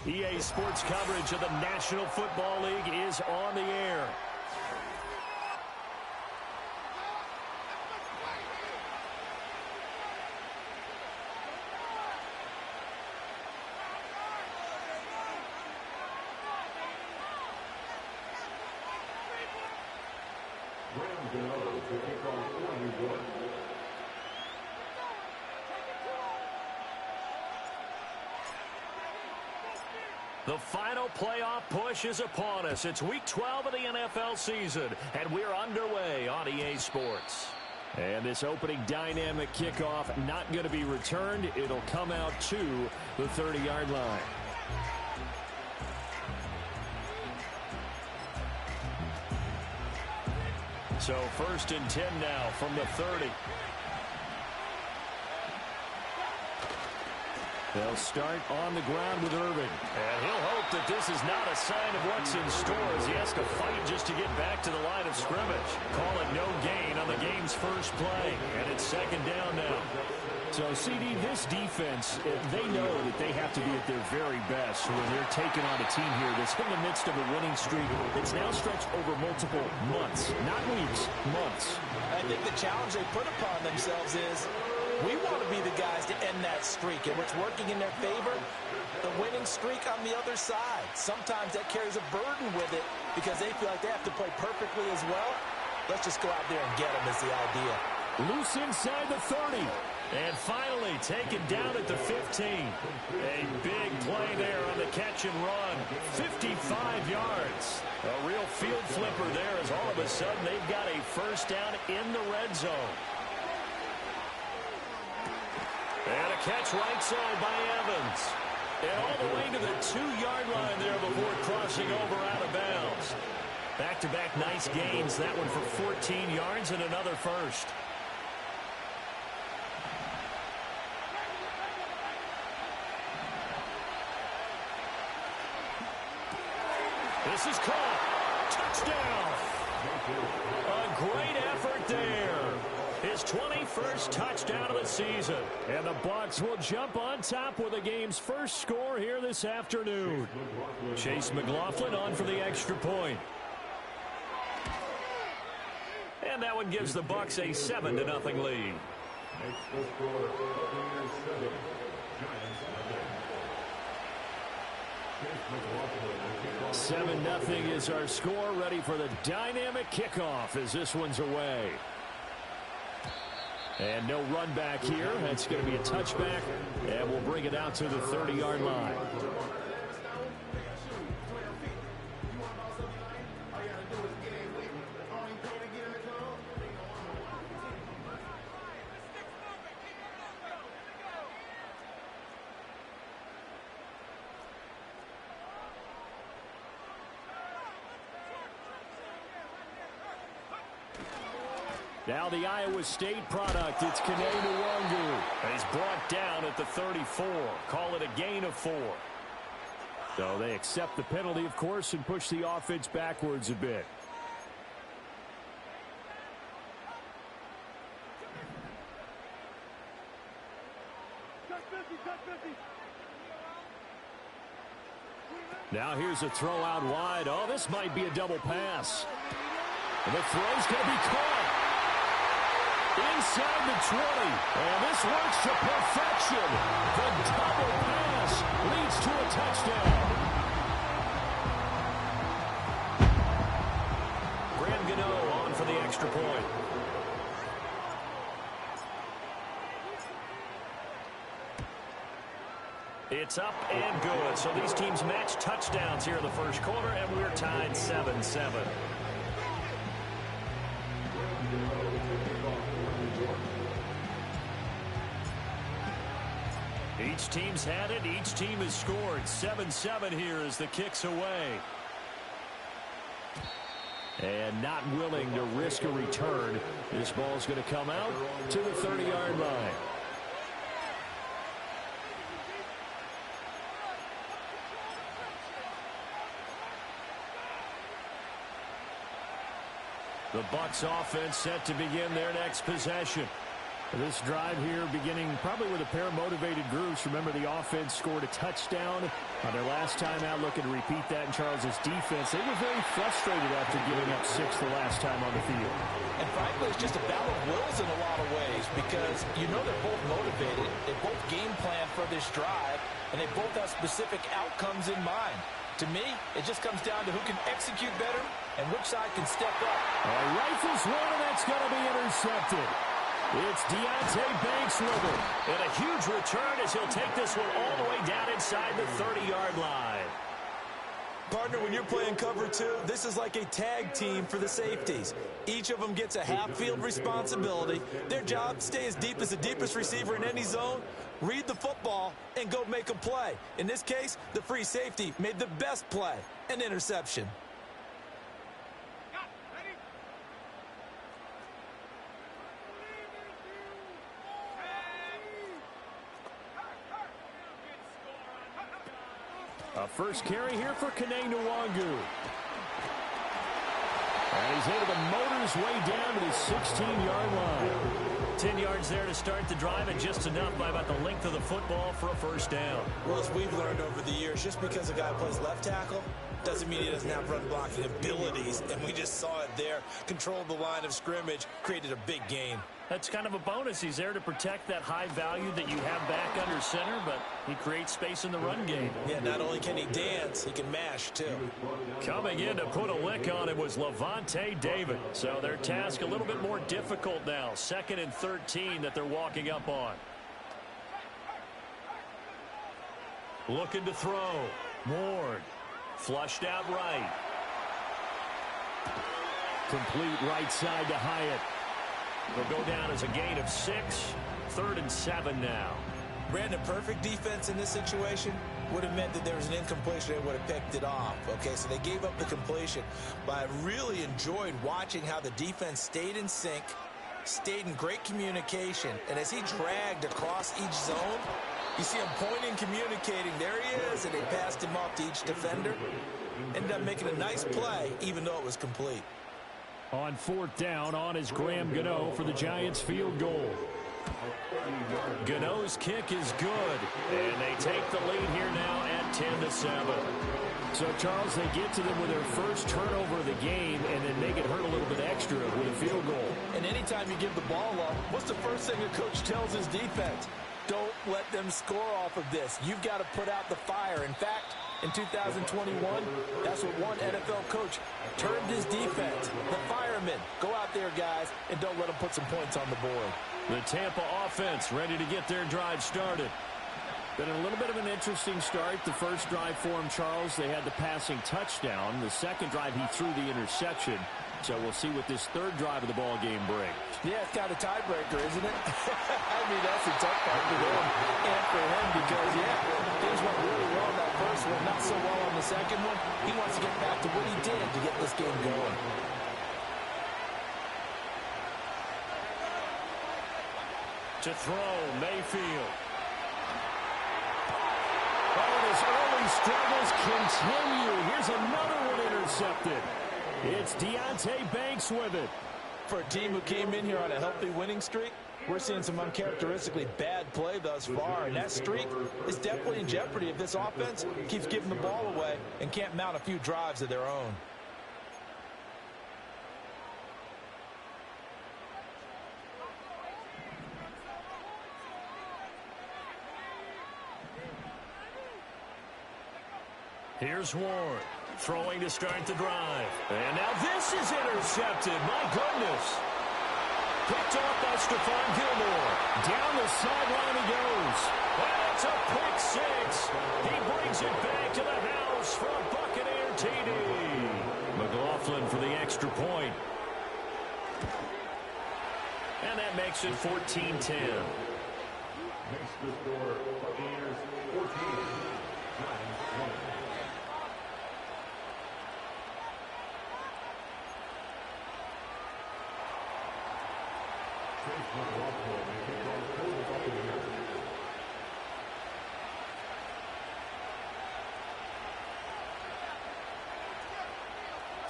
EA Sports coverage of the National Football League is on the air. The final playoff push is upon us. It's Week 12 of the NFL season, and we're underway on EA Sports. And this opening dynamic kickoff not going to be returned. It'll come out to the 30-yard line. So 1st and 10 now from the 30. They'll start on the ground with Irving. And he'll hope that this is not a sign of what's in store as he has to fight just to get back to the line of scrimmage. Call it no gain on the game's first play. And it's 2nd down now. So, CD, this defense, they know that they have to be at their very best when they're taking on a team here that's in the midst of a winning streak that's now stretched over multiple months. Not weeks, months. I think the challenge they put upon themselves is we want to be the guys to end that streak, and what's working in their favor, the winning streak on the other side. Sometimes that carries a burden with it because they feel like they have to play perfectly as well. Let's just go out there and get them is the idea. Loose inside the 30. And finally taken down at the 15. A big play there on the catch and run. 55 yards. A real field flipper there as all of a sudden they've got a first down in the red zone. And a catch right side by Evans. And all the way to the 2-yard line there before crossing over out of bounds. Back-to-back nice gains. That one for 14 yards and another first. This is caught. Touchdown. A great effort there. His 21st touchdown of the season. And the Bucs will jump on top with the game's first score here this afternoon. Chase McLaughlin on for the extra point. And that one gives the Bucs a 7-0 lead. 7-0 is our score, ready for the dynamic kickoff as this one's away. And no run back here. That's going to be a touchback, and we'll bring it out to the 30-yard line. Now the Iowa State product, it's Kene Nwangu. And he's brought down at the 34. Call it a gain of 4. So they accept the penalty, of course, and push the offense backwards a bit. Now here's a throw out wide. Oh, this might be a double pass. And the throw's going to be caught inside the 20. And this works to perfection. The double pass leads to a touchdown. Graham Gano on for the extra point. It's up and good. So these teams match touchdowns here in the first quarter, and we're tied 7-7. Each team's had it. Each team has scored. 7-7 here as the kick's away. And not willing to risk a return. This ball's going to come out to the 30-yard line. The Bucs offense set to begin their next possession. This drive here beginning probably with a pair of motivated groups. Remember, the offense scored a touchdown on their last time out, looking to repeat that in Charles's defense. They were very frustrated after giving up 6 the last time on the field. And frankly, it's just a battle of wills in a lot of ways because you know they're both motivated. They both game plan for this drive, and they both have specific outcomes in mind. To me, it just comes down to who can execute better and which side can step up. Rifles one, and that's going to be intercepted. It's Deonte Banks with it. And a huge return as he'll take this one all the way down inside the 30-yard line. Partner, when you're playing cover 2, this is like a tag team for the safeties. Each of them gets a half-field responsibility. Their job, stay as deep as the deepest receiver in any zone, read the football, and go make a play. In this case, the free safety made the best play, an interception. A first carry here for Kene Nwangu. And he's able to motor his way down to the 16-yard line. 10 yards there to start the drive, and just enough by about the length of the football for a first down. Well, as we've learned over the years, just because a guy plays left tackle doesn't mean he doesn't have run blocking abilities, and we just saw it there. Controlled the line of scrimmage, created a big gain. That's kind of a bonus. He's there to protect that high value that you have back under center, but he creates space in the run game. Yeah, not only can he dance, he can mash, too. Coming in to put a lick on it was Levante David. So their task a little bit more difficult now. 2nd and 13 that they're walking up on. Looking to throw. Ward. Flushed out right. Complete right side to Hyatt. They'll go down as a gain of 6. 3rd and 7 now. Brandon, perfect defense in this situation would have meant that there was an incompletion. They would have picked it off. Okay, so they gave up the completion. But I really enjoyed watching how the defense stayed in sync, stayed in great communication. And as he dragged across each zone, you see him pointing, communicating. There he is, and they passed him off to each defender. Ended up making a nice play, even though it was complete. On 4th down, on is Graham Gano for the Giants field goal. Gano's kick is good, and they take the lead here now at 10-7. So, Charles, they get to them with their first turnover of the game and then make it hurt a little bit extra with a field goal. And anytime you give the ball up, what's the first thing a coach tells his defense? Don't let them score off of this. You've got to put out the fire. In fact, in 2021, that's what one NFL coach termed his defense. The firemen. Go out there, guys, and don't let them put some points on the board. The Tampa offense ready to get their drive started. Been a little bit of an interesting start. The first drive for him, Charles, they had the passing touchdown. The second drive, he threw the interception. So we'll see what this third drive of the ball game brings. Yeah, it's kind of a tiebreaker, isn't it? I mean, that's a tough part for them and for him because, yeah, things went really well in that first one, not so well on the second one. He wants to get back to what he did to get this game going. To throw, Mayfield. Oh, and his early struggles continue. Here's another one intercepted. It's Deonte Banks with it. For a team who came in here on a healthy winning streak, we're seeing some uncharacteristically bad play thus far, and that streak is definitely in jeopardy if this offense keeps giving the ball away and can't mount a few drives of their own. Here's Ward, throwing to start the drive. And now this is intercepted. My goodness. Picked off by Stephon Gilmore. Down the sideline he goes. And it's a pick 6. He brings it back to the house for a Buccaneer TD. McLaughlin for the extra point. And that makes it 14-10. Makes the score Buccaneers 14, Giants 1.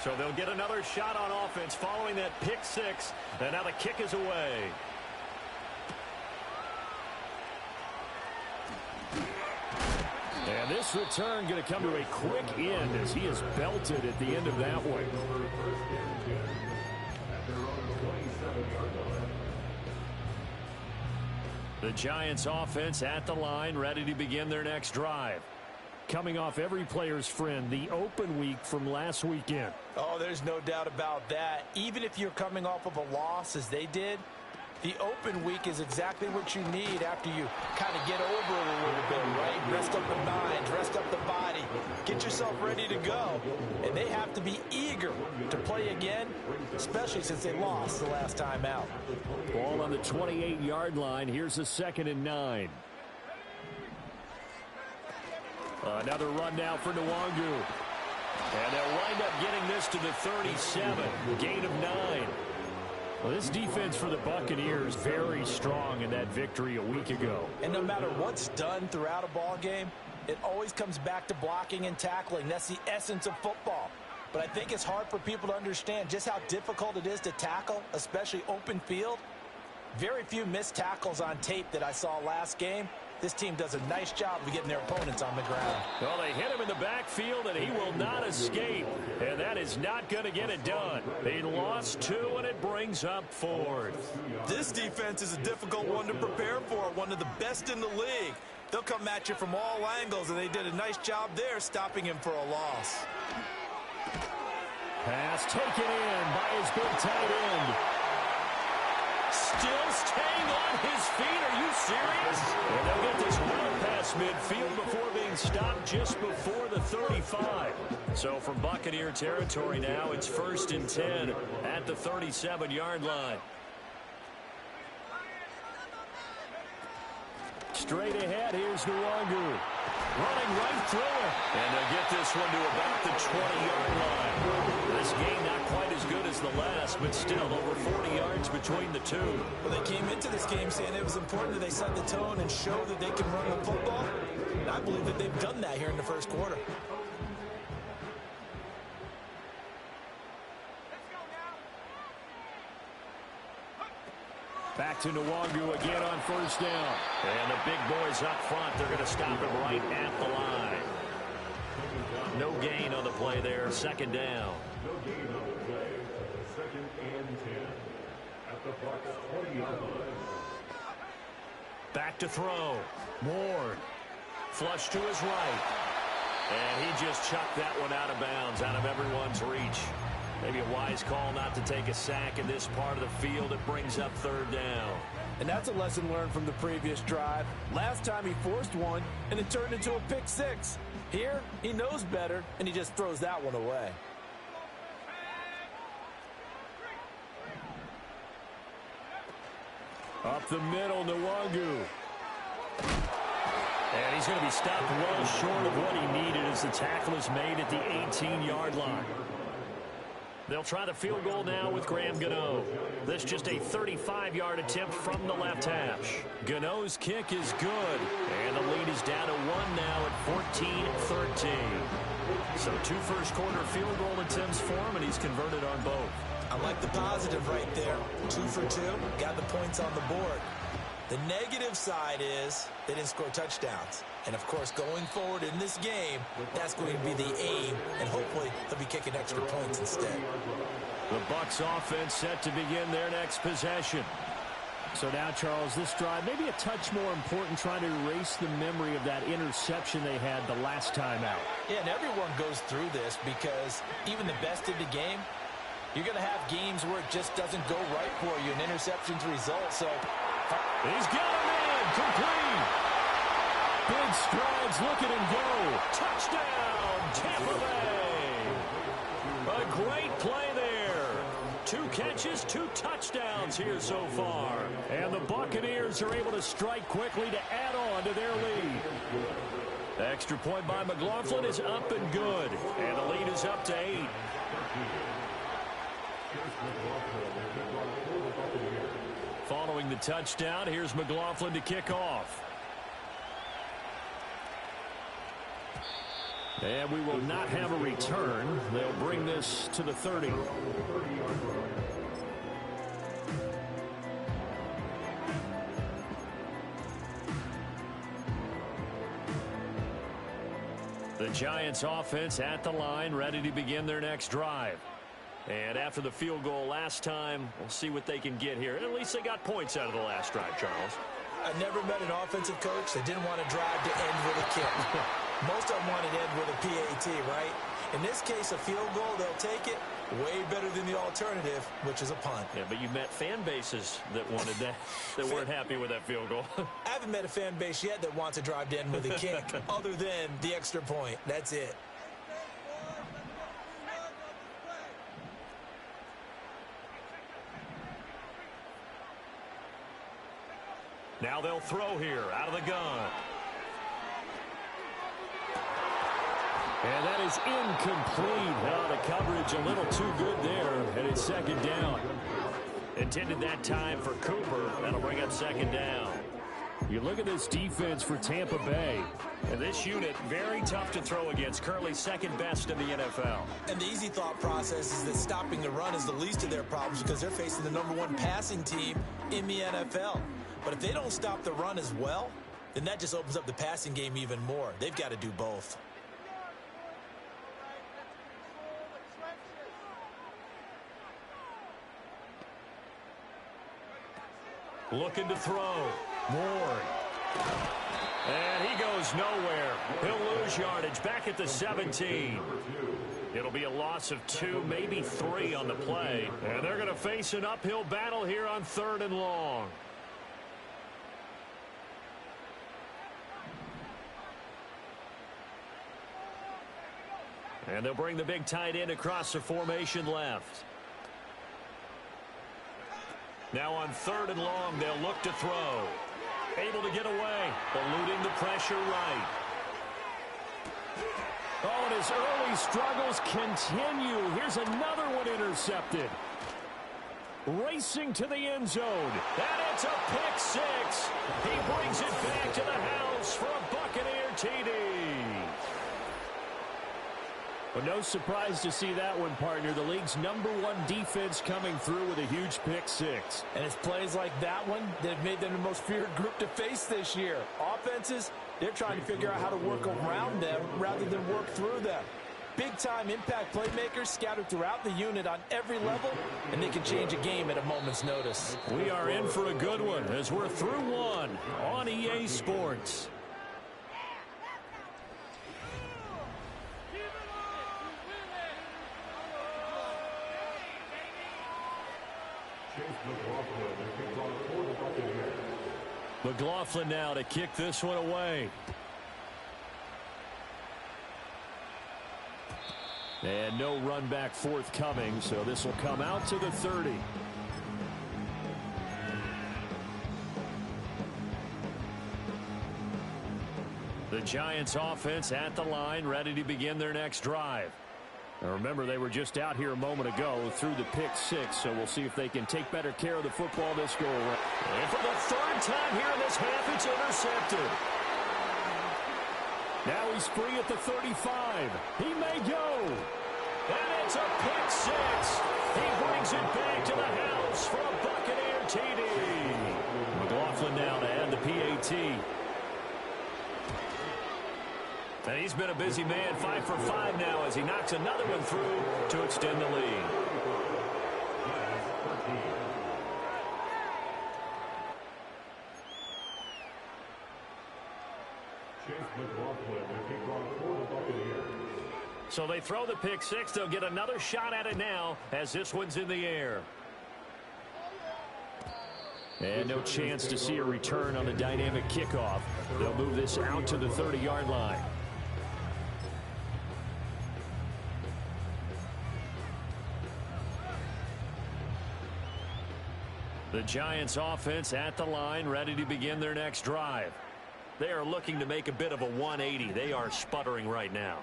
So they'll get another shot on offense following that pick 6. And now the kick is away. This return going to come to a quick end as he is belted at the end of that one. The Giants offense at the line, ready to begin their next drive. Coming off every player's friend, the open week from last weekend. Oh, there's no doubt about that. Even if you're coming off of a loss as they did, the open week is exactly what you need after you kind of get over it a little bit, right? Rest up the mind, rest up the body, get yourself ready to go. And they have to be eager to play again, especially since they lost the last time out. Ball on the 28-yard line. Here's a 2nd and 9. Another run now for Nwangu. And they'll wind up getting this to the 37. Gain of 9. Well, this defense for the Buccaneers very strong in that victory a week ago. And no matter what's done throughout a ball game, it always comes back to blocking and tackling. That's the essence of football. But I think it's hard for people to understand just how difficult it is to tackle, especially open field. Very few missed tackles on tape that I saw last game. This team does a nice job of getting their opponents on the ground. Well, they hit him in the backfield, and he will not escape. And that is not going to get it done. They lost 2, and it brings up 4th. This defense is a difficult one to prepare for, one of the best in the league. They'll come at you from all angles, and they did a nice job there stopping him for a loss. Pass taken in by his big tight end. Still staying on his feet. Are you serious? And they'll get this well past midfield before being stopped just before the 35. So from Buccaneer territory now, it's 1st and 10 at the 37-yard line. Straight ahead, here's Nwangu. Running right through it. And they'll get this one to about the 20-yard line. This game not quite as good as the last, but still over 40 yards between the two. Well, they came into this game saying it was important that they set the tone and show that they can run the football. And I believe that they've done that here in the first quarter. Back to Nwangu again on 1st down. And the big boys up front, they're going to stop him right at the line. No gain on the play there, 2nd down. No gain on the play. 2nd and 10 at the Bucs 20-yard line. Back to throw. Ward. Flush to his right. And he just chucked that one out of bounds, out of everyone's reach. Maybe a wise call not to take a sack in this part of the field. It brings up 3rd down. And that's a lesson learned from the previous drive. Last time he forced one, and it turned into a pick 6. Here, he knows better, and he just throws that one away. Up the middle, Nwangu. And he's going to be stopped well short of what he needed as the tackle is made at the 18-yard line. They'll try the field goal now with Graham Gano. This just a 35-yard attempt from the left hash. Gano's kick is good. And the lead is down to 1 now at 14-13. So 2 first-quarter field goal attempts for him, and he's converted on both. I like the positive right there. 2 for 2. Got the points on the board. The negative side is they didn't score touchdowns. And, of course, going forward in this game, that's going to be the aim. And hopefully they'll be kicking extra points instead. The Bucs offense set to begin their next possession. So now, Charles, this drive maybe a touch more important, trying to erase the memory of that interception they had the last time out. Yeah, and everyone goes through this because even the best in the game, you're going to have games where it just doesn't go right for you, and interceptions result. So he's got him in, complete. Big strides, look at him go. Touchdown, Tampa Bay. A great play there. 2 catches, 2 touchdowns here so far. And the Buccaneers are able to strike quickly to add on to their lead. The extra point by McLaughlin is up and good. And the lead is up to 8. Following the touchdown, here's McLaughlin to kick off. And we will not have a return. They'll bring this to the 30. Giants offense at the line, ready to begin their next drive. And after the field goal last time, we'll see what they can get here. At least they got points out of the last drive, Charles. I never met an offensive coach that didn't want to drive to end with a kick. Most of them want to end with a PAT, right? In this case, a field goal, they'll take it. Way better than the alternative, which is a punt. Yeah, but you met fan bases that wanted that, that weren't happy with that field goal. I haven't met a fan base yet that wants to drive to end with a kick, other than the extra point. That's it. Now they'll throw here out of the gun. And that is incomplete. Now the coverage a little too good there, and it's second down. Intended that time for Cooper. That'll bring up second down. You look at this defense for Tampa Bay. And this unit, very tough to throw against. Currently second best in the NFL. And the easy thought process is that stopping the run is the least of their problems because they're facing the #1 passing team in the NFL. But if they don't stop the run as well, then that just opens up the passing game even more. They've got to do both. Looking to throw. Ward. And he goes nowhere. He'll lose yardage back at the 17. It'll be a loss of 2, maybe 3 on the play. And they're going to face an uphill battle here on 3rd and long. And they'll bring the big tight end across the formation left. Now on 3rd and long, they'll look to throw. Able to get away, eluding the pressure right. Oh, and his early struggles continue. Here's another one intercepted. Racing to the end zone. And it's a pick 6. He brings it back to the house for a Buccaneer TD. Well, no surprise to see that one, partner. The league's #1 defense coming through with a huge pick 6. And it's plays like that one that have made them the most feared group to face this year. Offenses, they're trying to figure out how to work around them rather than work through them. Big-time impact playmakers scattered throughout the unit on every level, and they can change a game at a moment's notice. We are in for a good one as we're through one on EA Sports. McLaughlin now to kick this one away. And no run back forthcoming, so this will come out to the 30. The Giants offense at the line, ready to begin their next drive. Now remember, they were just out here a moment ago through the pick 6, so we'll see if they can take better care of the football this go around. And for the 3rd time here in this half, it's intercepted. Now he's free at the 35. He may go. And it's a pick 6. He brings it back to the house for a Buccaneer TD. McLaughlin now to add the PAT. And he's been a busy man, 5 for 5 now as he knocks another one through to extend the lead. So they throw the pick 6. They'll get another shot at it now as this one's in the air. And no chance to see a return on the dynamic kickoff. They'll move this out to the 30-yard line. The Giants offense at the line, ready to begin their next drive. They are looking to make a bit of a 180. They are sputtering right now.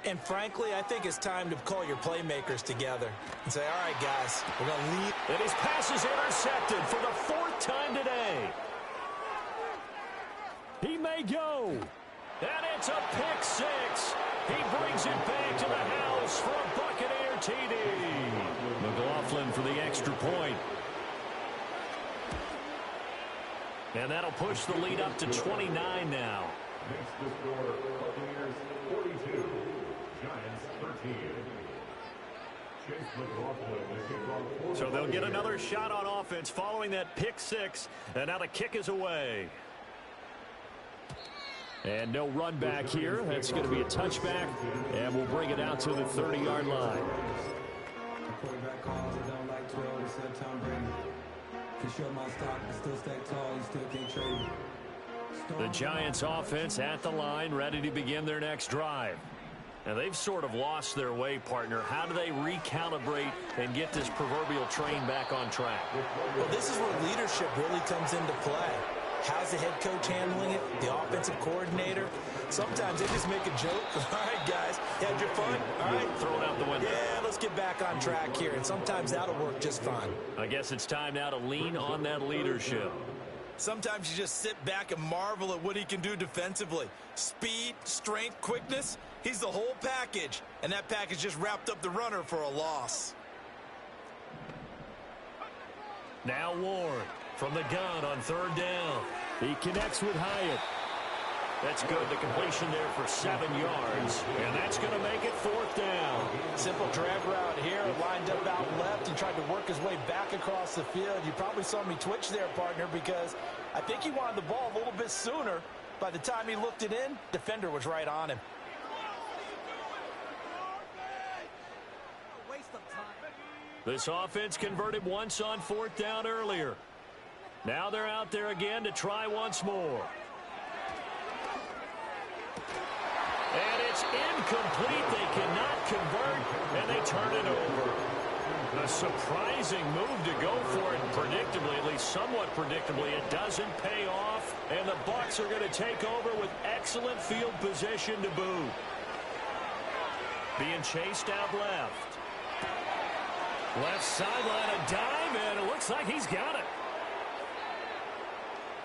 And frankly, I think it's time to call your playmakers together and say, all right, guys, we're going to lead. And his pass is intercepted for the 4th time today. He may go. And it's a pick 6. He brings it back to the house for a Buccaneer TD. McLaughlin for the extra point. And that'll push the lead up to 29 now. Makes the score Buccaneers 42, Giants 13. Chase McLaughlin will kick off. So they'll get another shot on offense following that pick six. And now the kick is away. And no run back here. That's going to be a touchback. And we'll bring it out to the 30-yard line. Quarterback calls, I don't like 12, except Tom Brady. Can show my stock, but still stack tall, you still can't trade me. The Giants offense at the line, ready to begin their next drive. And they've sort of lost their way, partner. How do they recalibrate and get this proverbial train back on track? Well, this is where leadership really comes into play. How's the head coach handling it? The offensive coordinator? Sometimes they just make a joke. All right, guys, had your fun? All right. Throw it out the window. Yeah, let's get back on track here. And sometimes that'll work just fine. I guess it's time now to lean on that leadership. Sometimes you just sit back and marvel at what he can do defensively. Speed, strength, quickness. He's the whole package. And that package just wrapped up the runner for a loss. Now Ward from the gun on third down. He connects with Hyatt. That's good. The completion there for 7 yards. And that's going to make it fourth down. Simple drag route here. Lined up out left and tried to work his way back across the field. You probably saw me twitch there, partner, because I think he wanted the ball a little bit sooner. By the time he looked it in, defender was right on him. This offense converted once on fourth down earlier. Now they're out there again to try once more. And it's incomplete. They cannot convert, and they turn it over. A surprising move to go for it, and predictably, at least somewhat predictably, it doesn't pay off, and the Bucs are going to take over with excellent field position to boot. Being chased out left. Left sideline, a dive, and it looks like he's got it.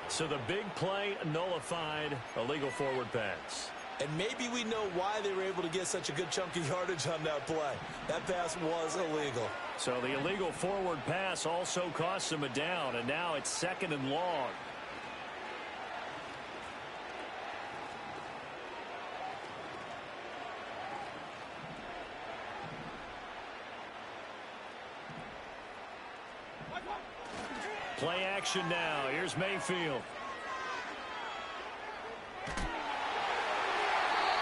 So the big play nullified, illegal forward pass. And maybe we know why they were able to get such a good chunk of yardage on that play. That pass was illegal. So the illegal forward pass also cost them a down, and now it's second and long. Play action now. Here's Mayfield.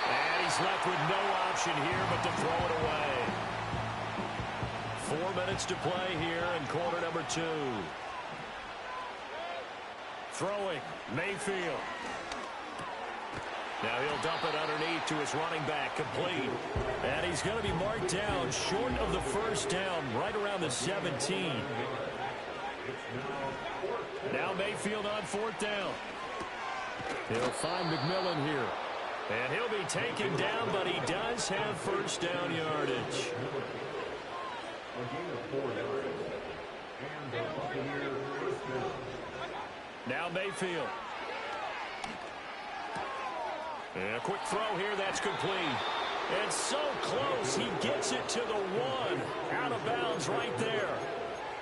And he's left with no option here but to throw it away. 4 minutes to play here in quarter number 2. Throwing, Mayfield. Now he'll dump it underneath to his running back, complete. And he's going to be marked down short of the first down, right around the 17. Now Mayfield on fourth down. He'll find McMillan here. And he'll be taken down, but he does have first down yardage. Now Mayfield. And a quick throw here, that's complete. And so close, he gets it to the 1. Out of bounds right there.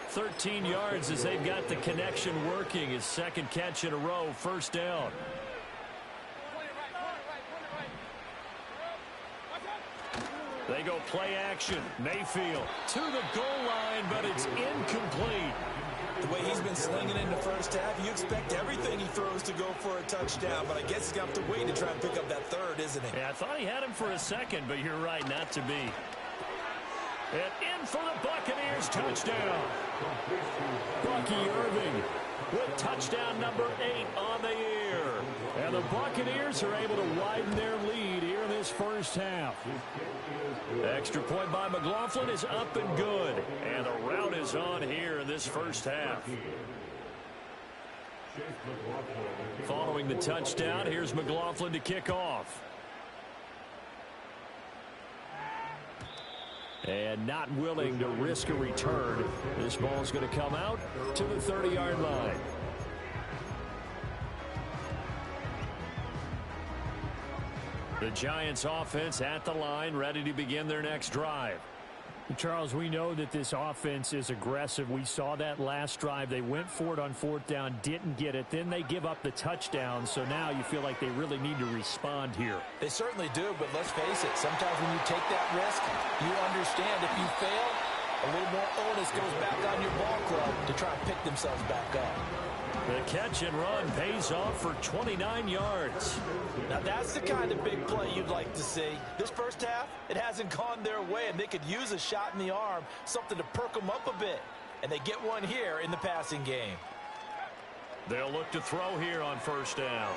13 yards as they've got the connection working. His second catch in a row, first down. They go play action. Mayfield to the goal line, but it's incomplete. The way he's been slinging in the first half, you expect everything he throws to go for a touchdown, but I guess he's going to have to wait to try and pick up that third, isn't he? Yeah, I thought he had him for a second, but you're right, not to be. And in for the Buccaneers, touchdown. Bucky Irving with touchdown number 8 on the year. And the Buccaneers are able to widen their lead here in this first half. Extra point by McLaughlin is up and good. And the route is on here in this first half. Following the touchdown, here's McLaughlin to kick off. And not willing to risk a return. This ball's going to come out to the 30-yard line. The Giants offense at the line, ready to begin their next drive. Charles, we know that this offense is aggressive. We saw that last drive. They went for it on fourth down, didn't get it. Then they give up the touchdown. So now you feel like they really need to respond here. They certainly do, but let's face it. Sometimes when you take that risk, you understand if you fail, a little more onus goes back on your ball club to try and pick themselves back up. The catch and run pays off for 29 yards. Now that's the kind of big play you'd like to see. This first half, it hasn't gone their way, and they could use a shot in the arm, something to perk them up a bit. And they get one here in the passing game. They'll look to throw here on first down.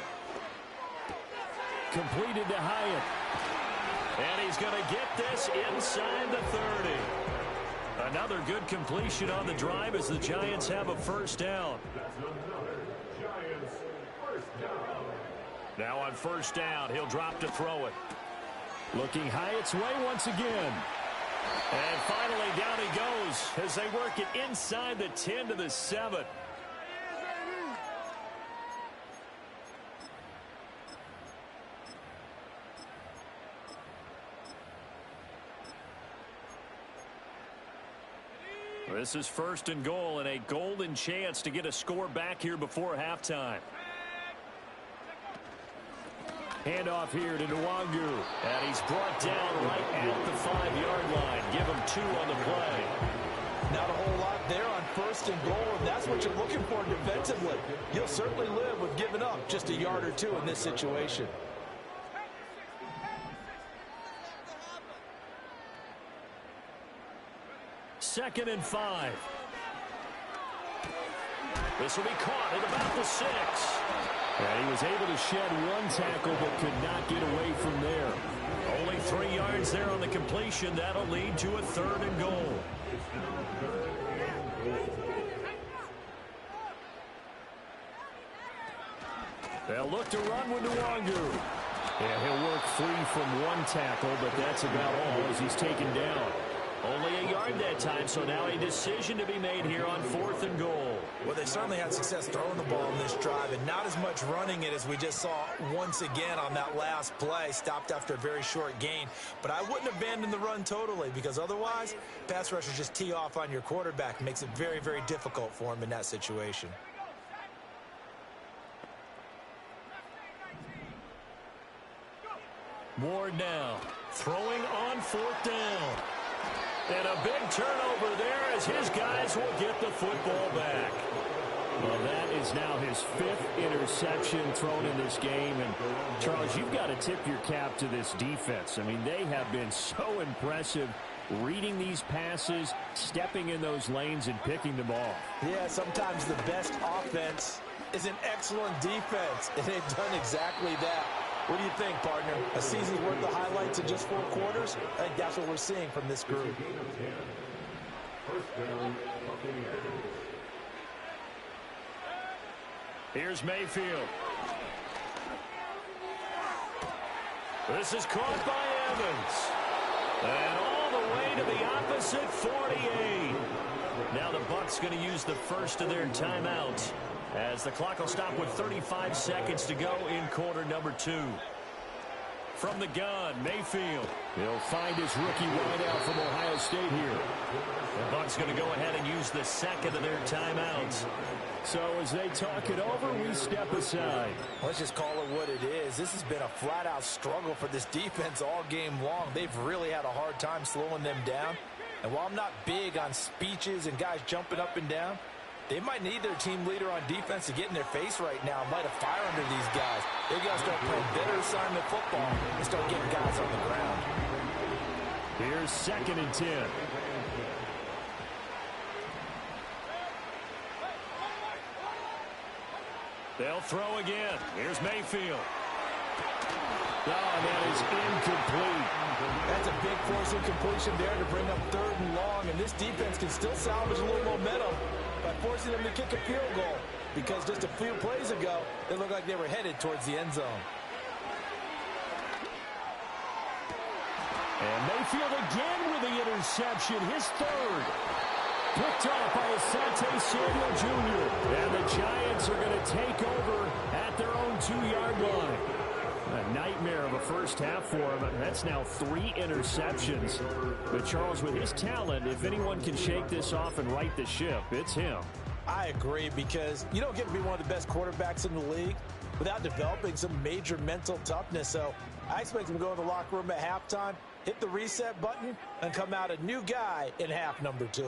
Completed to Hyatt. And he's going to get this inside the 30. Another good completion on the drive as the Giants have a first down. That's another Giants first down. Now on first down, he'll drop to throw it. Looking Hyatt's way once again. And finally down he goes as they work it inside the 10 to the 7. This is first and goal and a golden chance to get a score back here before halftime. Handoff here to Nwangu. And he's brought down right at the 5-yard line. Give him 2 on the play. Not a whole lot there on first and goal, and that's what you're looking for defensively. You'll certainly live with giving up just a yard or 2 in this situation. Second and 5. This will be caught at about the 6. And he was able to shed one tackle but could not get away from there. Only 3 yards there on the completion. That'll lead to a third and goal. They'll look to run with Nwangu. Yeah, he'll work free from one tackle, but that's about all as he's taken down. Only a yard that time, so now a decision to be made here on fourth and goal. Well, they certainly had success throwing the ball in this drive, and not as much running it as we just saw once again on that last play. Stopped after a very short gain. But I wouldn't abandon the run totally, because otherwise, pass rushers just tee off on your quarterback. Makes it very, very difficult for him in that situation. Ward now throwing on fourth down. And a big turnover there as his guys will get the football back. Well, that is now his 5th interception thrown in this game. And, Charles, you've got to tip your cap to this defense. I mean, they have been so impressive reading these passes, stepping in those lanes, and picking them off. Yeah, sometimes the best offense is an excellent defense, and they've done exactly that. What do you think, partner? A season's worth of highlights in just 4 quarters? I think that's what we're seeing from this group. Here's Mayfield. This is caught by Evans. And all the way to the opposite 48. Now the Bucs going to use the first of their timeouts, as the clock will stop with 35 seconds to go in quarter number 2. From the gun, Mayfield. He'll find his rookie wideout from Ohio State here. The Bucs going to go ahead and use the second of their timeouts. So as they talk it over, we step aside. Let's just call it what it is. This has been a flat-out struggle for this defense all game long. They've really had a hard time slowing them down. And while I'm not big on speeches and guys jumping up and down, they might need their team leader on defense to get in their face right now and light a fire under these guys. They got to start playing better assignment football and start getting guys on the ground. Here's second and 10. They'll throw again. Here's Mayfield. Oh, that is incomplete. That's a big force incompletion there to bring up third and long, and this defense can still salvage a little momentum by forcing them to kick a field goal, because just a few plays ago, they looked like they were headed towards the end zone. And Mayfield again with the interception, his third. Picked off by Asante Samuel Jr. And the Giants are going to take over at their own 2-yard line. A nightmare of a first half for him. That's now 3 interceptions. But Charles, with his talent, if anyone can shake this off and right the ship, it's him. I agree, because you don't get to be one of the best quarterbacks in the league without developing some major mental toughness. So I expect him to go in the locker room at halftime, hit the reset button, and come out a new guy in half number 2.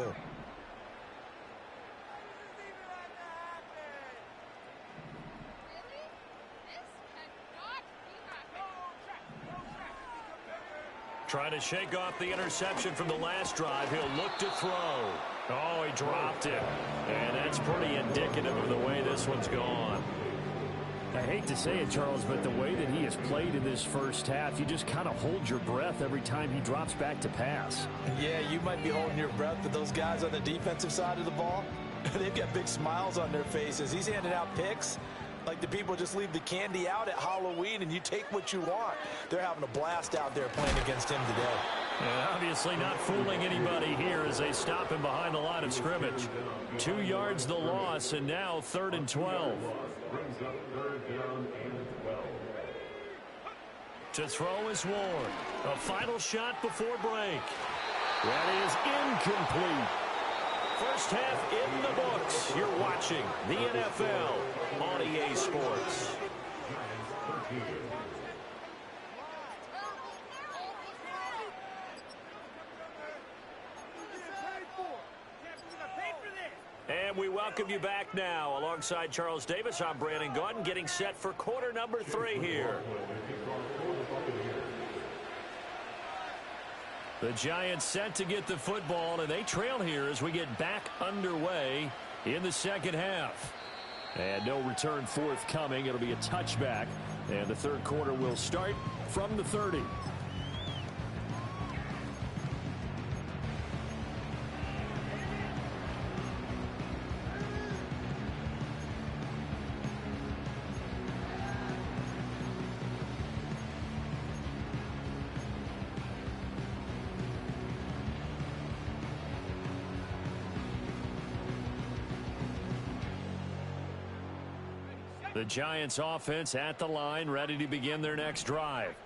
Trying to shake off the interception from the last drive. He'll look to throw. Oh, he dropped it. And that's pretty indicative of the way this one's gone. I hate to say it, Charles, but the way that he has played in this first half, you just kind of hold your breath every time he drops back to pass. Yeah, you might be holding your breath, but those guys on the defensive side of the ball, they've got big smiles on their faces. He's handing out picks like the people just leave the candy out at Halloween and you take what you want. They're having a blast out there playing against him today. And obviously not fooling anybody here as they stop him behind the line of scrimmage. 2 yards the loss, and now 3rd and 12. To throw is Ward. A final shot before break. That is incomplete. First half in the books. You're watching the NFL on EA Sports. And we welcome you back now. Alongside Charles Davis, I'm Brandon Gaudin, getting set for quarter number 3 here. The Giants set to get the football, and they trail here as we get back underway in the second half. And no return forthcoming. It'll be a touchback, and the third quarter will start from the 30. The Giants offense at the line, ready to begin their next drive.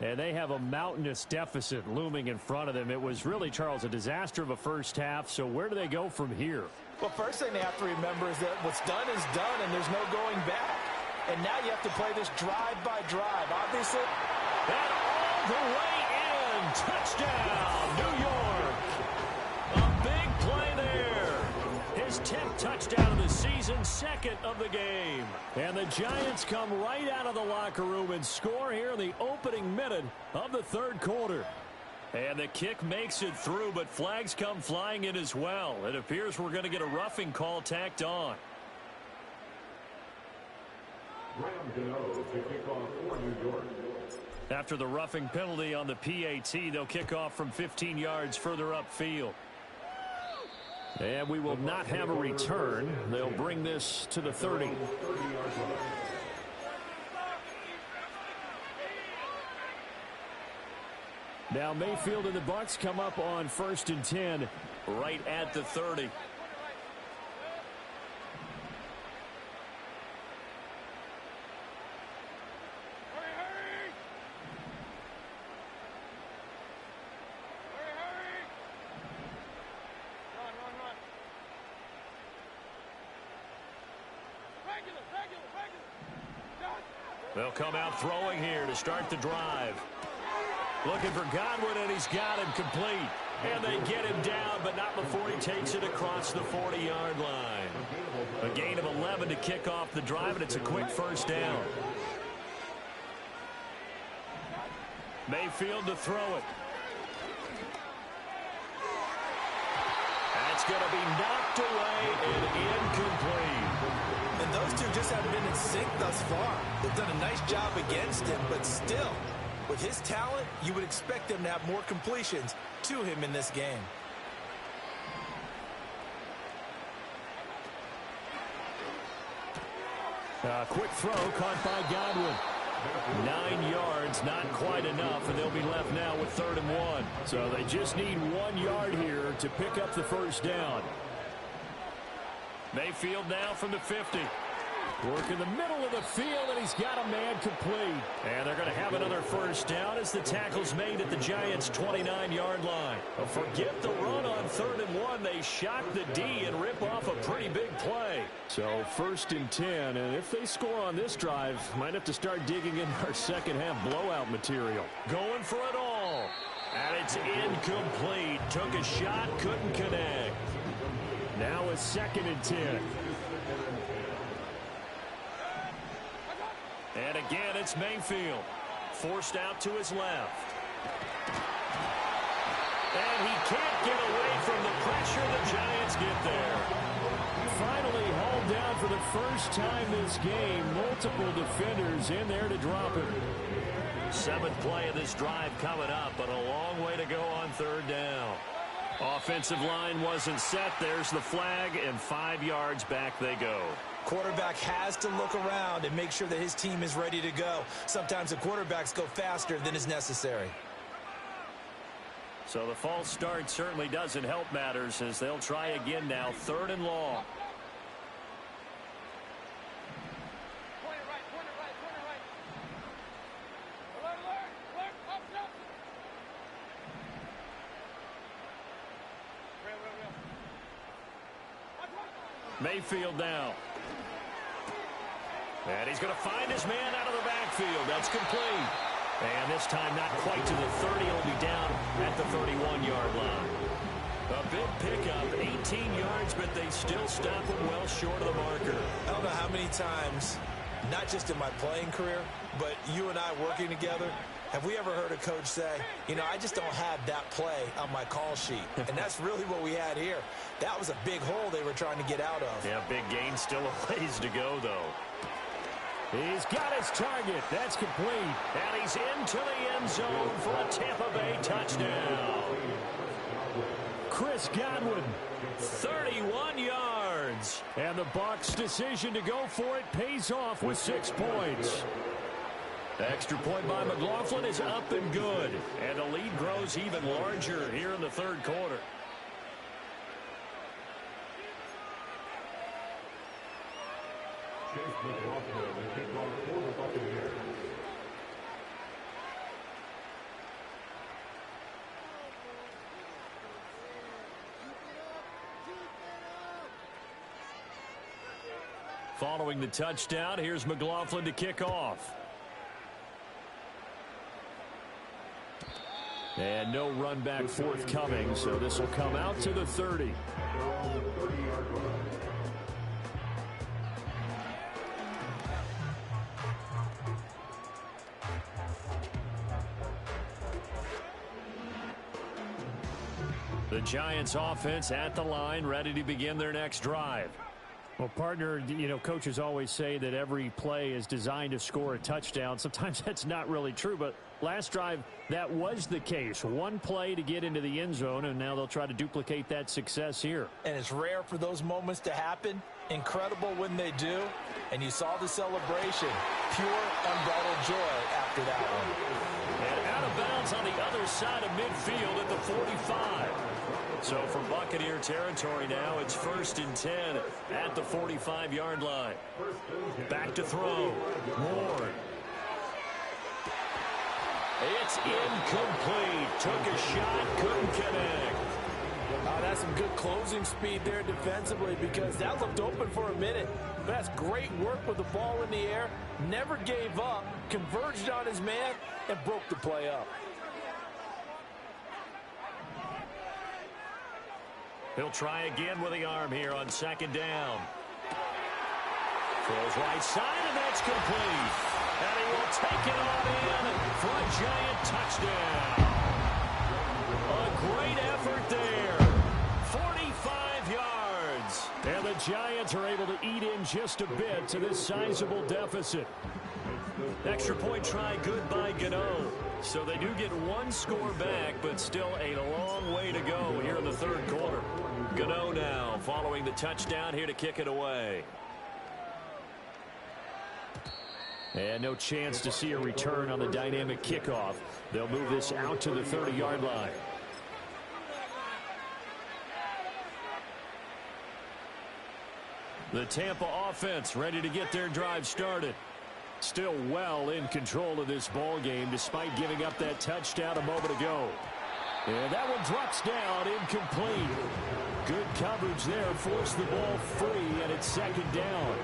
And they have a mountainous deficit looming in front of them. It was really, Charles, a disaster of a first half. So where do they go from here? Well, first thing they have to remember is that what's done is done, and there's no going back. And now you have to play this drive by drive. Obviously, and all the way in. Touchdown, New York. A big play there. His 10th touchdown of the season, 2nd of the game. And the Giants come right out of the locker room and score here in the opening minute of the third quarter. And the kick makes it through, but flags come flying in as well. It appears we're going to get a roughing call tacked on. After the roughing penalty on the PAT, they'll kick off from 15 yards further upfield. And we will not have a return. They'll bring this to the 30. Now Mayfield and the Bucs come up on 1st and 10 right at the 30. They'll come out throwing here to start the drive. Looking for Godwin, and he's got him complete. And they get him down, but not before he takes it across the 40-yard line. A gain of 11 to kick off the drive, and it's a quick first down. Mayfield to throw it. That's going to be knocked away and incomplete. and those two just haven't been in sync thus far. They've done a nice job against him, but still, with his talent, you would expect them to have more completions to him in this game. Quick throw caught by Godwin. 9 yards, not quite enough, and they'll be left now with 3rd and 1. So they just need 1 yard here to pick up the first down. Mayfield now from the 50. Work in the middle of the field, and he's got a man complete. And they're going to have another first down as the tackle's made at the Giants' 29-yard line. But forget the run on 3rd and 1. They shock the D and rip off a pretty big play. So 1st and 10, and if they score on this drive, might have to start digging in our second-half blowout material. Going for it all. And it's incomplete. Took a shot, couldn't connect. Now a 2nd and 10. And again, it's Mayfield. Forced out to his left. And he can't get away from the pressure. The Giants get there. Finally hauled down for the first time this game. Multiple defenders in there to drop him. 7th play of this drive coming up, but a long way to go on 3rd down. Offensive line wasn't set. There's the flag, and 5 yards back they go. Quarterback has to look around and make sure that his team is ready to go. Sometimes the quarterbacks go faster than is necessary. So the false start certainly doesn't help matters as they'll try again now. 3rd and long. Mayfield now. And he's going to find his man out of the backfield. That's complete. And this time not quite to the 30. He'll be down at the 31-yard line. A big pickup, 18 yards, but they still stop him well short of the marker. I don't know how many times, not just in my playing career, but you and I working together, have we ever heard a coach say, you know, I just don't have that play on my call sheet. And that's really what we had here. That was a big hole they were trying to get out of. Yeah, big gain, still a ways to go, though. He's got his target. That's complete. And he's into the end zone for a Tampa Bay touchdown. Chris Godwin. 31 yards. And the Bucs' decision to go for it pays off with 6 points. The extra point by McLaughlin is up and good. And the lead grows even larger here in the 3rd quarter. Chase McLaughlin, the kickoff for the Buccaneers. Following the touchdown, here's McLaughlin to kick off. And no run back forthcoming, so this will come out to the 30. The Giants offense at the line, ready to begin their next drive. Well, partner, you know, coaches always say that every play is designed to score a touchdown. Sometimes that's not really true, but last drive, that was the case. One play to get into the end zone, and now they'll try to duplicate that success here. And it's rare for those moments to happen. Incredible when they do. And you saw the celebration. Pure, unbridled joy after that one. And out of bounds on the other side of midfield at the 45. So from Buccaneer territory now, it's 1st and 10 at the 45-yard line. Back to throw. Ward. It's incomplete. Took a shot, couldn't connect. That's some good closing speed there defensively because that looked open for a minute. That's great work with the ball in the air. Never gave up, converged on his man, and broke the play up. He'll try again with the arm here on 2nd down. Throws right side, and that's complete. And he will take it on in for a Giant touchdown. A great effort there. 45 yards. And the Giants are able to eat in just a bit to this sizable deficit. Extra point try good by Gano. So they do get one score back, but still a long way to go here in the 3rd quarter. Gano now following the touchdown here to kick it away. And no chance to see a return on the dynamic kickoff. They'll move this out to the 30-yard line. The Tampa offense ready to get their drive started. Still well in control of this ball game despite giving up that touchdown a moment ago. And that one drops down, incomplete. Good coverage there, forced the ball free, and it's second down.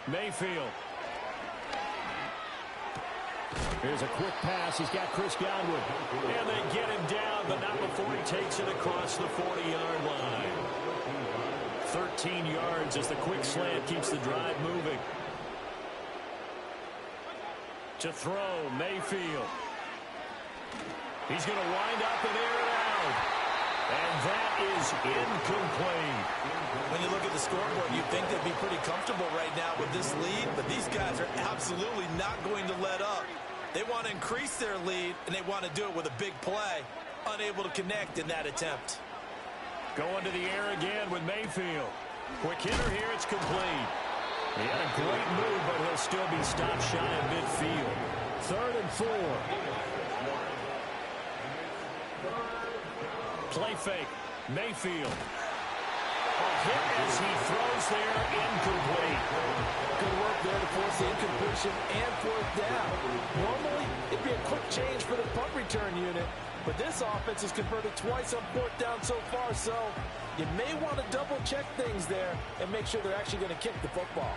Mayfield. Here's a quick pass. He's got Chris Godwin. And they get him down, but not before he takes it across the 40-yard line. 13 yards as the quick slant keeps the drive moving. To throw, Mayfield. He's going to wind up and air it out. And that is incomplete. When you look at the scoreboard, you'd think they'd be pretty comfortable right now with this lead, but these guys are absolutely not going to let up. They want to increase their lead, and they want to do it with a big play. Unable to connect in that attempt. Going to the air again with Mayfield. Quick hitter here, it's complete. He had a great move, but he'll still be stopped shy of midfield. 3rd and 4. Play fake. Mayfield. A hit as he throws there, incomplete. Good work there to force the incompletion and 4th down. Normally, it'd be a quick change for the punt return unit, but this offense has converted twice on 4th down so far, so you may want to double-check things there and make sure they're actually going to kick the football.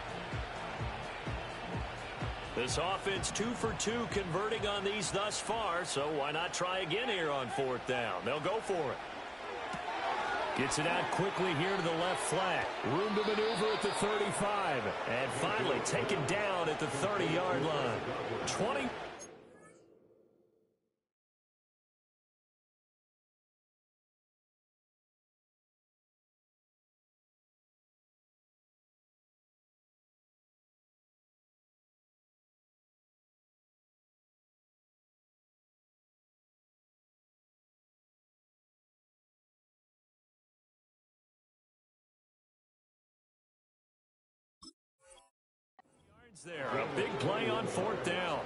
This offense 2 for 2 converting on these thus far, so why not try again here on 4th down? They'll go for it. Gets it out quickly here to the left flat. Room to maneuver at the 35. And finally taken down at the 30-yard line. 20. There, a big play on 4th down.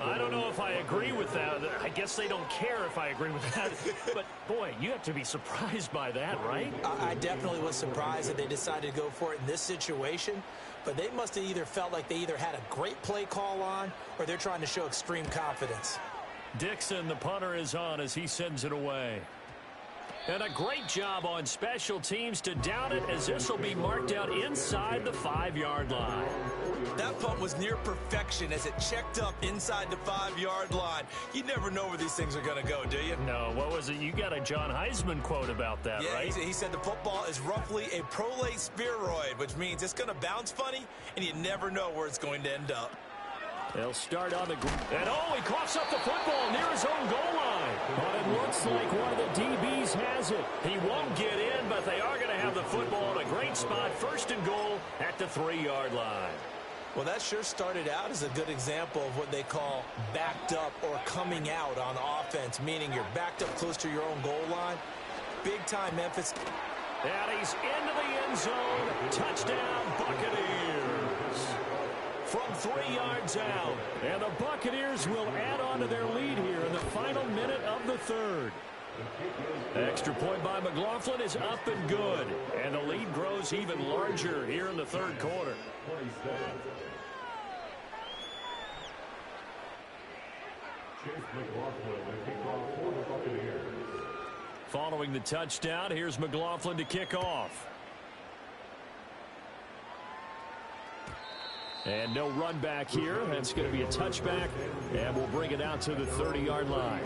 I don't know if I agree with that. I guess they don't care if I agree with that. But, boy, you have to be surprised by that, right? I definitely was surprised that they decided to go for it in this situation. But they must have either felt like they either had a great play call on or they're trying to show extreme confidence. Dixon, the punter, is on as he sends it away. And a great job on special teams to down it as this will be marked out inside the 5-yard line. That punt was near perfection as it checked up inside the 5-yard line. You never know where these things are going to go, do you? No, what was it? You got a John Heisman quote about that, yeah, right? He said the football is roughly a prolate spheroid, which means it's going to bounce funny, and you never know where it's going to end up. They'll start on the ground. And he coughs up the football near his own goal line. But it looks like one of the DBs has it. He won't get in, but they are going to have the football in a great spot. 1st and goal at the 3-yard line. Well, that sure started out as a good example of what they call backed up or coming out on offense, meaning you're backed up close to your own goal line. Big-time Memphis. And he's into the end zone. Touchdown, Buccaneers. From 3 yards out. And the Buccaneers will add on to their lead here in the final minute of the 3rd. Extra point by McLaughlin is up and good. And the lead grows even larger here in the 3rd quarter. Following the touchdown, here's McLaughlin to kick off. And no run back here. That's going to be a touchback. And we'll bring it out to the 30-yard line.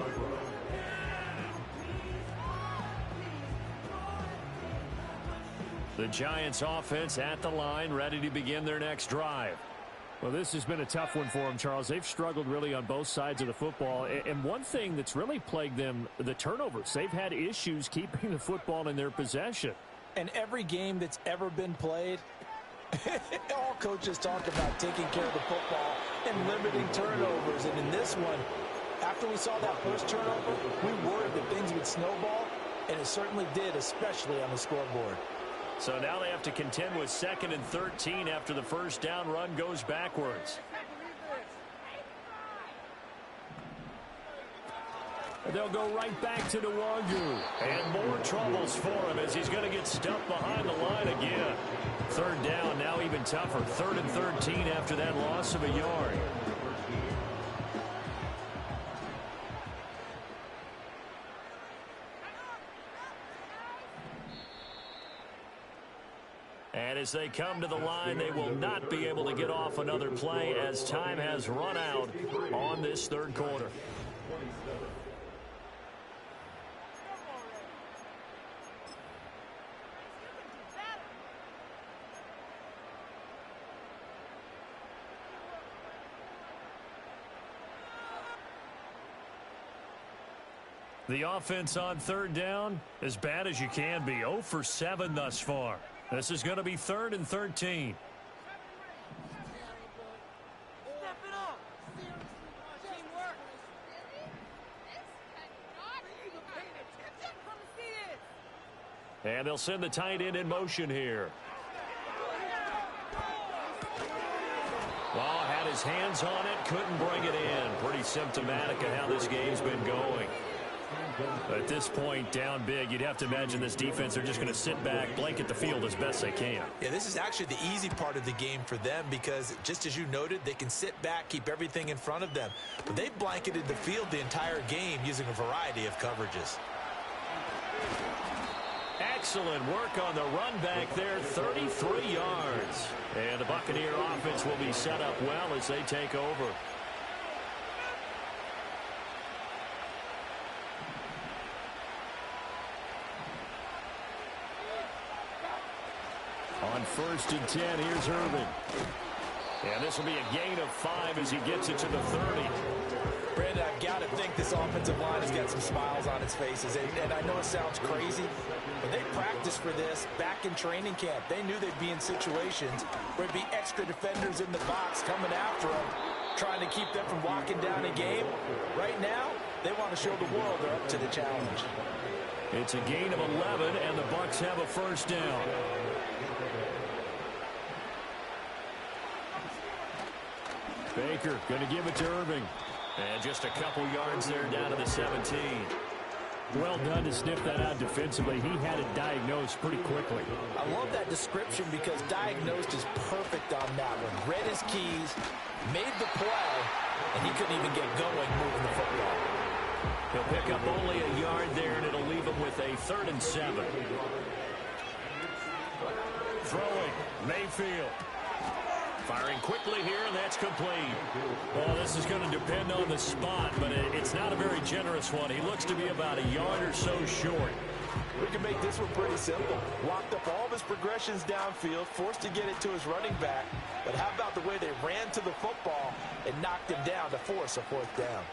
The Giants offense at the line, ready to begin their next drive. Well, this has been a tough one for them, Charles. They've struggled really on both sides of the football. And one thing that's really plagued them, the turnovers. They've had issues keeping the football in their possession. And every game that's ever been played, all coaches talk about taking care of the football and limiting turnovers. And in this one, after we saw that first turnover, we worried that things would snowball, and it certainly did, especially on the scoreboard. So now they have to contend with 2nd and 13 after the first down run goes backwards. They'll go right back to Nwangu. And more troubles for him as he's going to get stuffed behind the line again. Third down, now even tougher. 3rd and 13 after that loss of a yard. And as they come to the line, they will not be able to get off another play as time has run out on this third quarter. The offense on third down, as bad as you can be. 0 for 7 thus far. This is going to be 3rd and 13. And they'll send the tight end in motion here. Well, had his hands on it, couldn't bring it in. Pretty symptomatic of how this game's been going. At this point, down big, you'd have to imagine this defense are just going to sit back, blanket the field as best they can. Yeah, this is actually the easy part of the game for them because, just as you noted, they can sit back, keep everything in front of them. But they've blanketed the field the entire game using a variety of coverages. Excellent work on the run back there, 33 yards. And the Buccaneer offense will be set up well as they take over. On 1st and 10, here's Irvin. And this will be a gain of 5 as he gets it to the 30. Brandon, I've got to think this offensive line has got some smiles on its faces. And I know it sounds crazy, but they practiced for this back in training camp. They knew they'd be in situations where there'd be extra defenders in the box coming after them, trying to keep them from walking down a game. Right now, they want to show the world they're up to the challenge. It's a gain of 11, and the Bucs have a first down. Baker going to give it to Irving. And just a couple yards there down to the 17. Well done to sniff that out defensively. He had it diagnosed pretty quickly. I love that description because diagnosed is perfect on that one. Read his keys, made the play, and he couldn't even get going moving the football. He'll pick up only a yard there, and it'll leave him with a 3rd and 7. Throwing, Mayfield. Firing quickly here, and that's complete. Well, this is going to depend on the spot, but it's not a very generous one. He looks to be about a yard or so short. We can make this one pretty simple. Locked up all of his progressions downfield, forced to get it to his running back. But how about the way they ran to the football and knocked him down to force a 4th down?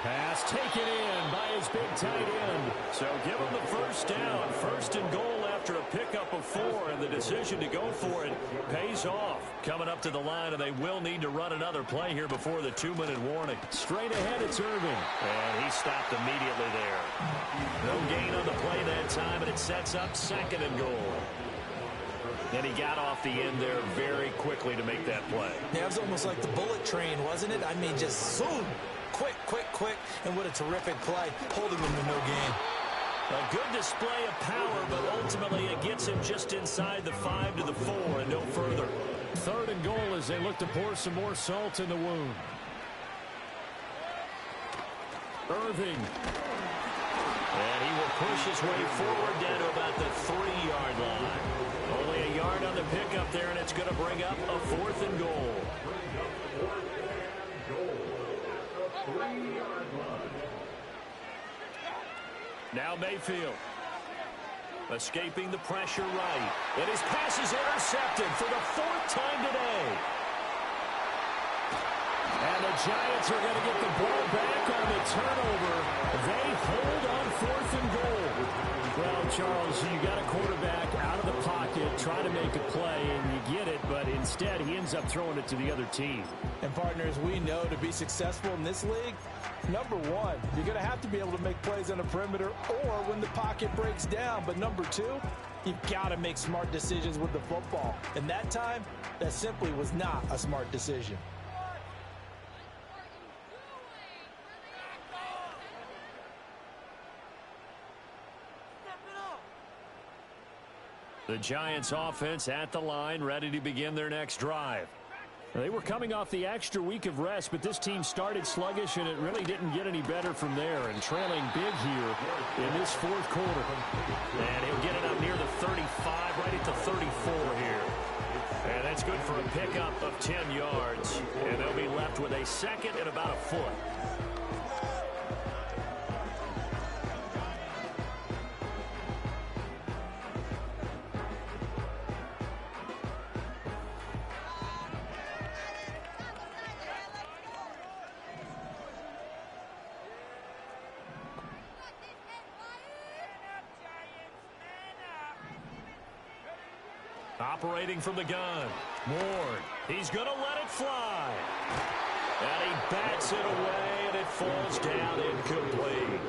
Pass taken in by his big tight end. So give him the first down. 1st and goal after a pickup of 4, and the decision to go for it pays off. Coming up to the line, and they will need to run another play here before the 2-minute warning. Straight ahead, it's Irvin. And he stopped immediately there. No gain on the play that time, and it sets up 2nd and goal. And he got off the end there very quickly to make that play. Yeah, it was almost like the bullet train, wasn't it? I mean, just zoom. Quick, quick, quick, and what a terrific play, holding him to no gain. A good display of power, but ultimately it gets him just inside the 5 to the 4 and no further. 3rd and goal as they look to pour some more salt in the wound. Irving. And he will push his way forward down to about the 3-yard line. Only a yard on the pickup there, and it's going to bring up a 4th and goal. Now Mayfield. Escaping the pressure right. And his pass is intercepted for the 4th time today. And the Giants are going to get the ball back on the turnover. They hold on 4th and goal. Well, Charles, you got a quarterback out of the pocket trying to make a play, and you get it, but instead he ends up throwing it to the other team. And partners, we know to be successful in this league, number one, you're going to have to be able to make plays on the perimeter or when the pocket breaks down. But number two, you've got to make smart decisions with the football. And that time, that simply was not a smart decision. The Giants offense at the line, ready to begin their next drive. They were coming off the extra week of rest, but this team started sluggish, and it really didn't get any better from there. And trailing big here in this fourth quarter. And he'll get it up near the 35, right at the 34 here. And that's good for a pickup of 10 yards. And they'll be left with a second and about a foot. Operating from the gun. Ward. He's going to let it fly. And he bats it away, and it falls down incomplete.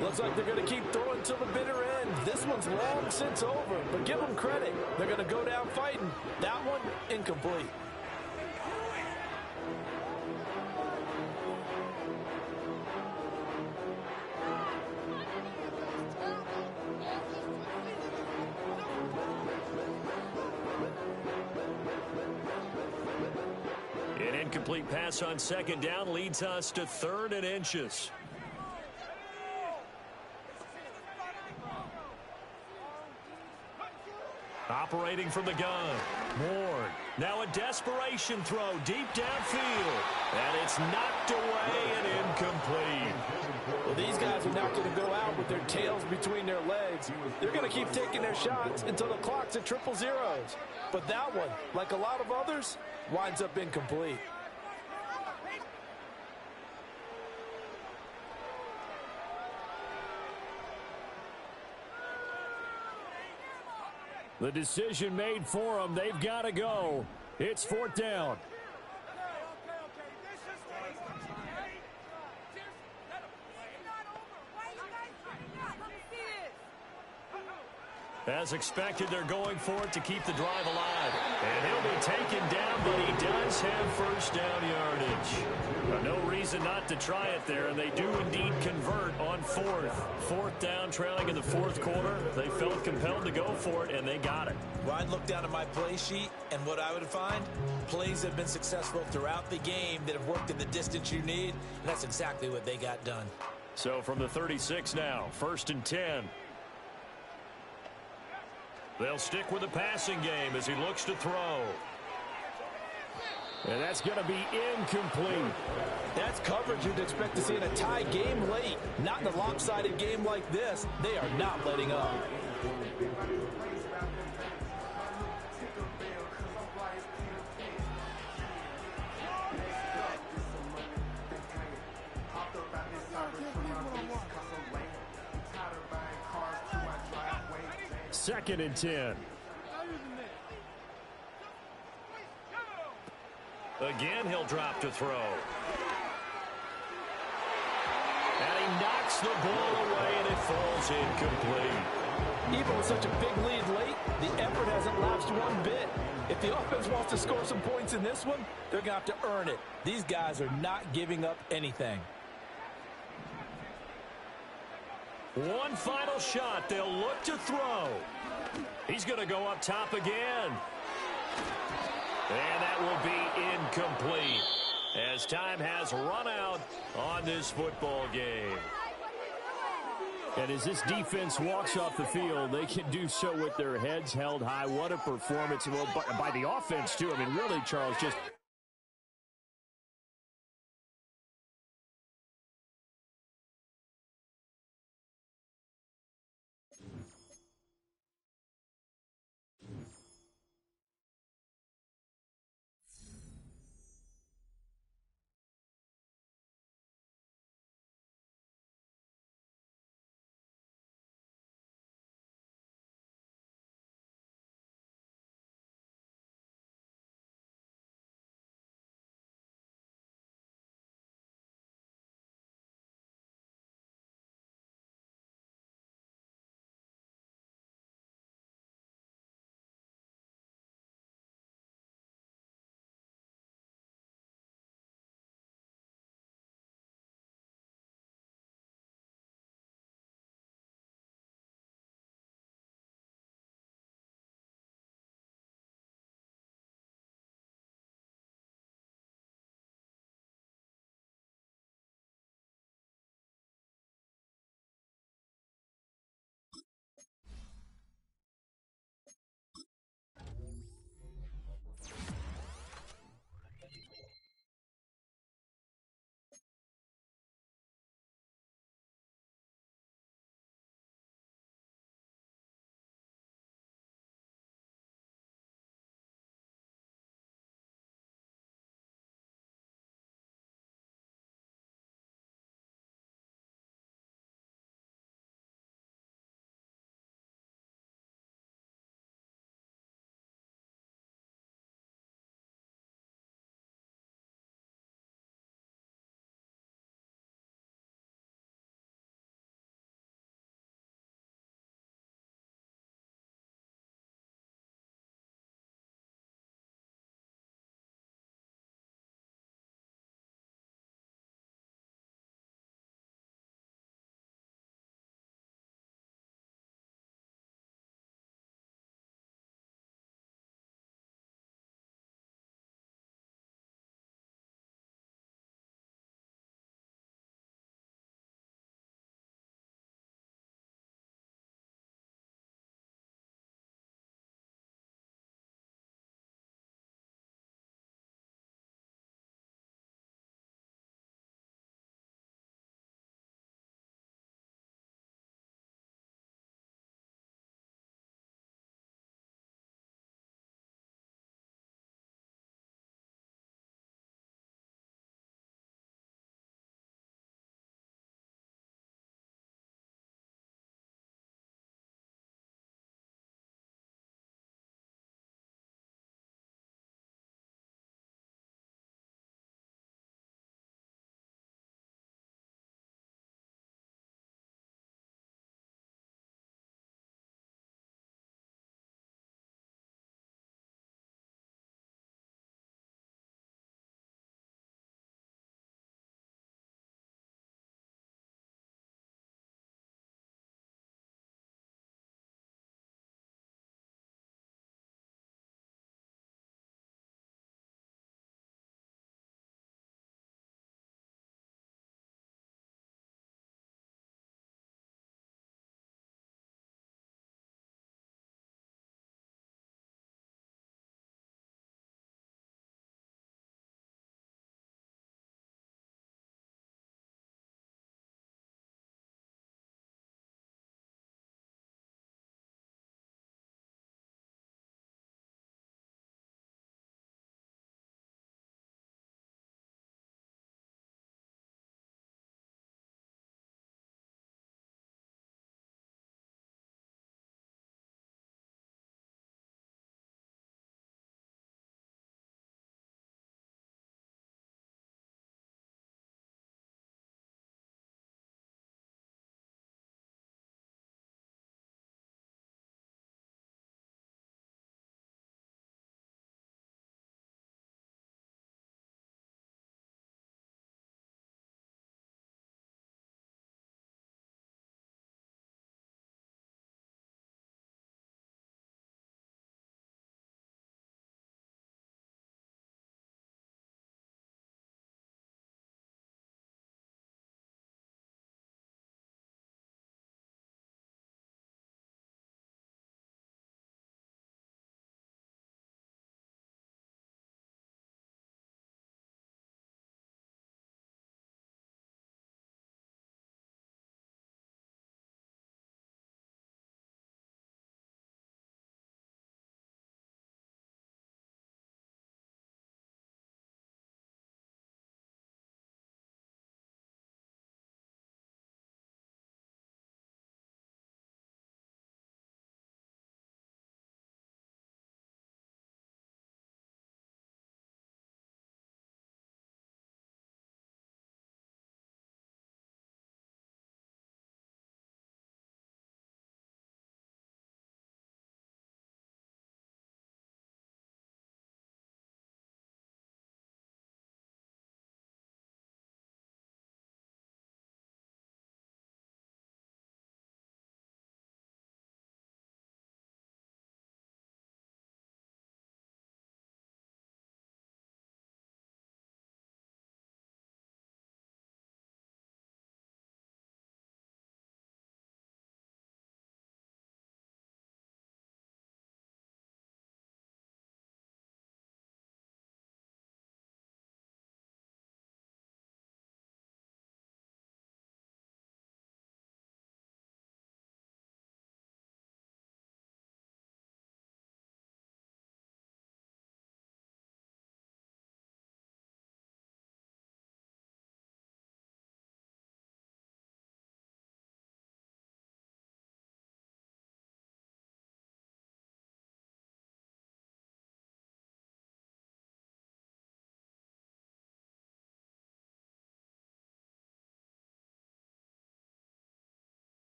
Looks like they're going to keep throwing till the bitter end. This one's long since over, but give them credit. They're going to go down fighting. That one, incomplete. An incomplete pass on second down leads us to 3rd and inches. Operating from the gun. Ward. Now a desperation throw deep downfield. And it's knocked away and incomplete. Well, these guys are not going to go out with their tails between their legs. They're going to keep taking their shots until the clock's at 000. But that one, like a lot of others, winds up incomplete. The decision made for them. They've got to go. It's 4th down. As expected, they're going for it to keep the drive alive. And he'll be taken down, but he does have first down yardage. No reason not to try it there, and they do indeed convert on 4th. 4th down, trailing in the 4th quarter. They felt compelled to go for it, and they got it. Well, I'd look down at my play sheet, and what I would find, plays have been successful throughout the game that have worked in the distance you need, and that's exactly what they got done. So from the 36 now, 1st and 10. They'll stick with the passing game as he looks to throw. And that's going to be incomplete. That's coverage you'd expect to see in a tie game late. Not in a lopsided game like this. They are not letting up. Second and 10. Again, he'll drop to throw. And he knocks the ball away, and it falls incomplete. Even with such a big lead late, the effort hasn't lapsed one bit. If the offense wants to score some points in this one, they're going to have to earn it. These guys are not giving up anything. One final shot. They'll look to throw. He's going to go up top again. And that will be incomplete as time has run out on this football game. And as this defense walks off the field, they can do so with their heads held high. What a performance. Well, by the offense, too. I mean, really, Charles, just